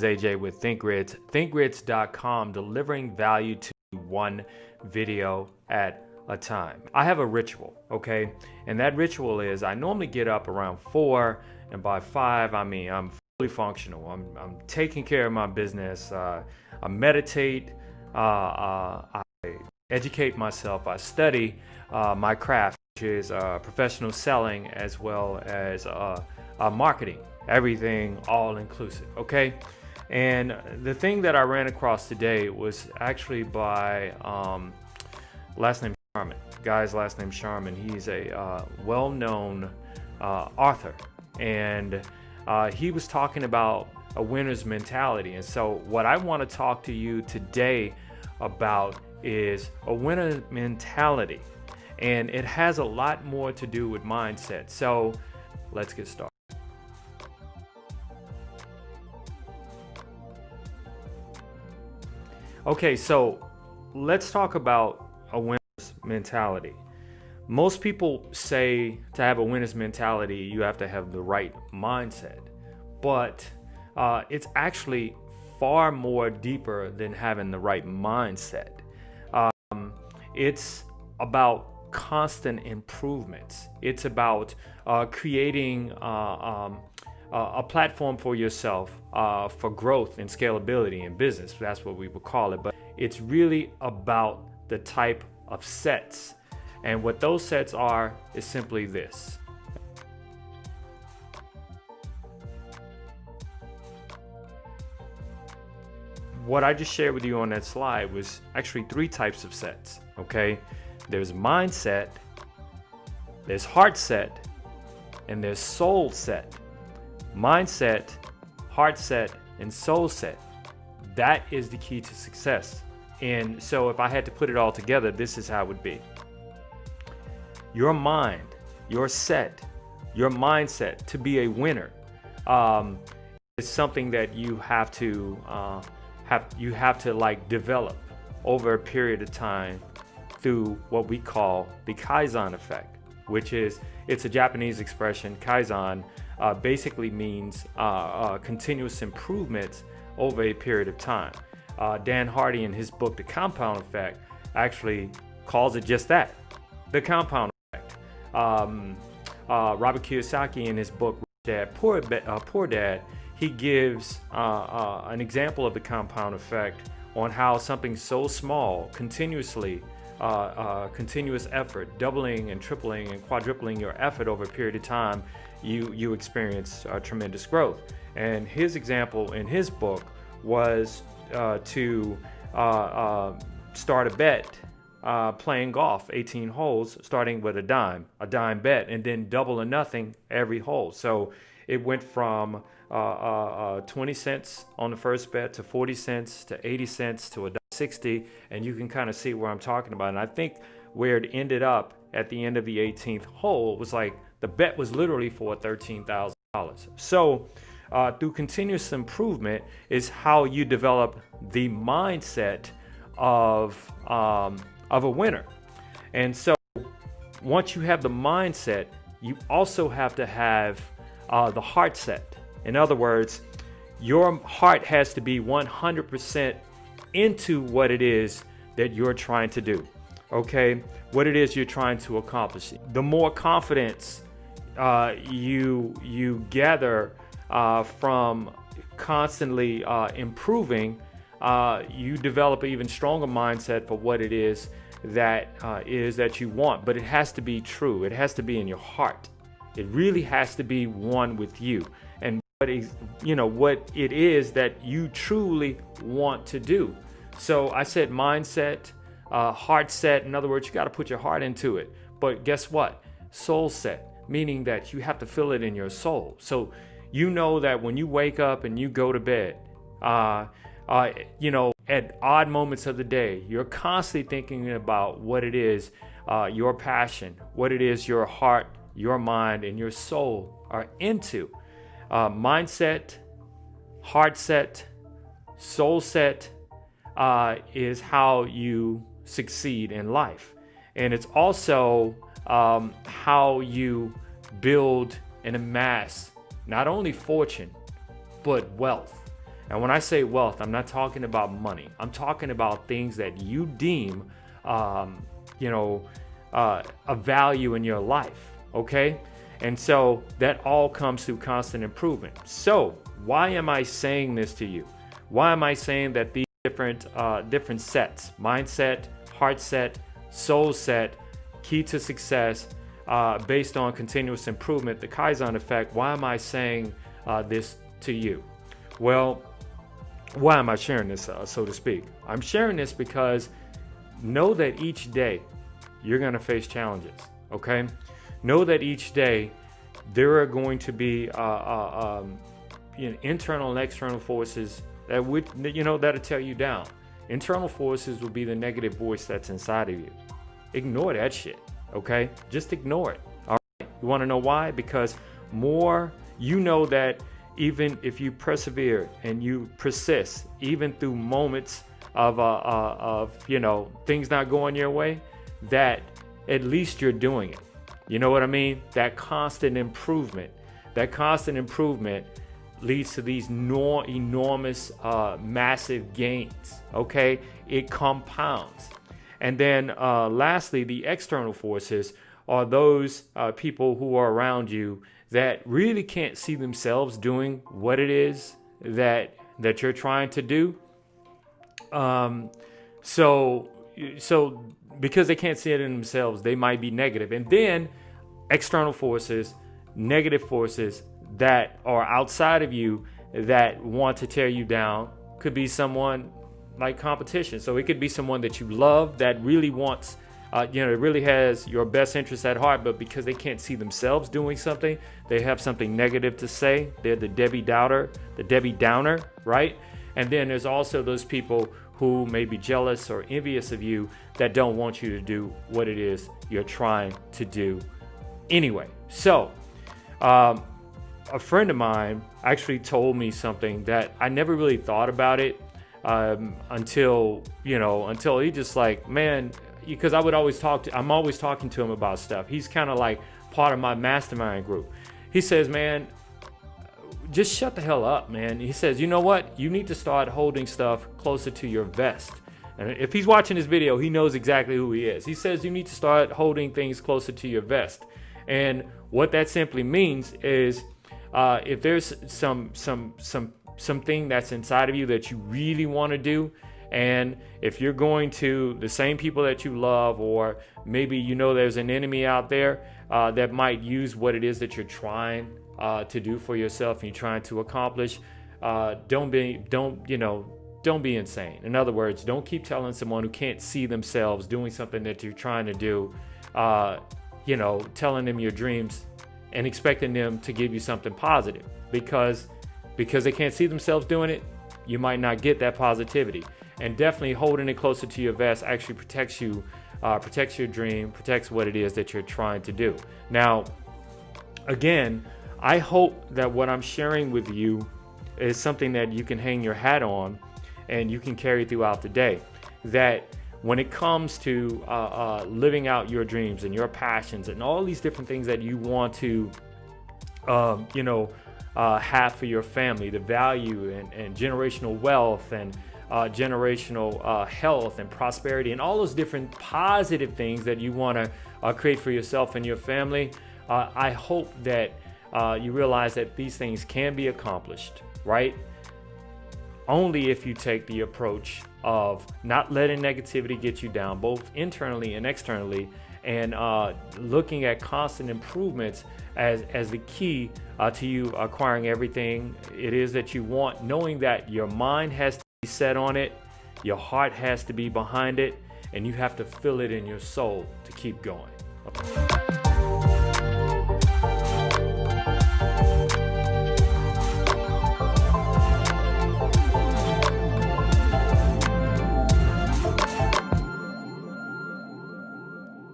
This is AJ with ThinkGrids, thinkgrids.com, delivering value to one video at a time. I have a ritual, okay? And that ritual is I normally get up around 4, and by 5, I mean I'm fully functional. I'm taking care of my business. I meditate. I educate myself. I study my craft, which is professional selling as well as marketing. Everything all inclusive, okay? And the thing that I ran across today was actually by last name Sharman. Guy's last name Sharman. He's a well-known author, and he was talking about a winner's mentality. And so what I want to talk to you today about is a winner's mentality, and it has a lot more to do with mindset. So let's get started. Okay, so let's talk about a winner's mentality. Most people say to have a winner's mentality, you have to have the right mindset, but it's actually far more deeper than having the right mindset. It's about constant improvements. It's about creating a platform for yourself for growth and scalability in business. That's what we would call it. But it's really about the type of sets. And what those sets are is simply this. What I just shared with you on that slide was actually 3 types of sets, okay? There's mindset, there's heart set, and there's soul set. Mindset, heart set, and soul set. That is the key to success. And so if I had to put it all together, this is how it would be. Your mind, your set, your mindset to be a winner is something that you have to like develop over a period of time through what we call the Kaizen effect, which is, it's a Japanese expression. Kaizen basically means continuous improvements over a period of time. Dan Hardy in his book, The Compound Effect, actually calls it just that, the compound effect. Robert Kiyosaki in his book, Rich Dad, Poor Dad, he gives an example of the compound effect on how something so small, continuous effort, doubling and tripling and quadrupling your effort over a period of time, you experience tremendous growth. And his example in his book was to start a bet playing golf, 18 holes, starting with a dime bet, and then double or nothing every hole. So it went from 20 cents on the first bet to 40 cents to 80 cents to $1.60, and you can kind of see where I'm talking about. And I think where it ended up at the end of the 18th hole was like the bet was literally for $13,000. So through continuous improvement is how you develop the mindset of a winner. And so once you have the mindset, you also have to have the heart set. In other words, your heart has to be 100% into what it is that you're trying to do, okay? What it is you're trying to accomplish. The more confidence you gather from constantly improving, you develop an even stronger mindset for what it is that you want. But it has to be true. It has to be in your heart. It really has to be one with you, and what it is that you truly want to do. So I said mindset, heart set. In other words, you got to put your heart into it. But guess what? Soul set, meaning that you have to feel it in your soul. So you know that when you wake up and you go to bed, at odd moments of the day, you're constantly thinking about what it is, your passion, what it is your heart, your mind, and your soul are into. Mindset, heart set, soul set is how you succeed in life. And it's also how you build and amass not only fortune, but wealth. And when I say wealth, I'm not talking about money. I'm talking about things that you deem, a value in your life. Okay. And so that all comes through constant improvement. So why am I saying this to you? Why am I saying that these different sets, mindset, heart set, soul set, key to success, based on continuous improvement, the Kaizen effect, why am I saying this to you? Well, why am I sharing this, so to speak? I'm sharing this because know that each day you're going to face challenges, okay? Know that each day there are going to be internal and external forces that would, that'll tear you down. Internal forces will be the negative voice that's inside of you. Ignore that shit, okay? Just ignore it, all right? You want to know why? Because that even if you persevere and you persist, even through moments of things not going your way, that at least you're doing it. You know what I mean? That constant improvement leads to these enormous, massive gains. Okay, it compounds. And then lastly, the external forces are those people who are around you that really can't see themselves doing what it is that you're trying to do. So because they can't see it in themselves, they might be negative. And then external forces, negative forces that are outside of you that want to tear you down, could be someone like competition. So it could be someone that you love that really wants, really has your best interest at heart, but because they can't see themselves doing something, they have something negative to say. They're the Debbie Downer, right? And then there's also those people who may be jealous or envious of you that don't want you to do what it is you're trying to do anyway. So a friend of mine actually told me something that I never really thought about it until he just like, man, because I'm always talking to him about stuff. He's kind of like part of my mastermind group. He says, man, just shut the hell up, man. He says, you know what? You need to start holding stuff closer to your vest. And if he's watching this video, he knows exactly who he is. He says you need to start holding things closer to your vest. And what that simply means is if there's something that's inside of you that you really want to do, and if you're going to the same people that you love, or maybe there's an enemy out there that might use what it is that you're trying to do for yourself and you're trying to accomplish, don't be insane. In other words, don't keep telling someone who can't see themselves doing something that you're trying to do, telling them your dreams and expecting them to give you something positive, because they can't see themselves doing it. You might not get that positivity. And definitely holding it closer to your vest actually protects you, protects your dream, protects what it is that you're trying to do. Now, again, I hope that what I'm sharing with you is something that you can hang your hat on and you can carry throughout the day. That when it comes to living out your dreams and your passions and all these different things that you want to, have for your family, the value and generational wealth and generational health and prosperity and all those different positive things that you want to create for yourself and your family, I hope that you realize that these things can be accomplished, right? Only if you take the approach of not letting negativity get you down, both internally and externally, and looking at constant improvements as the key to you acquiring everything it is that you want, knowing that your mind has to be set on it, your heart has to be behind it, and you have to feel it in your soul to keep going. Okay.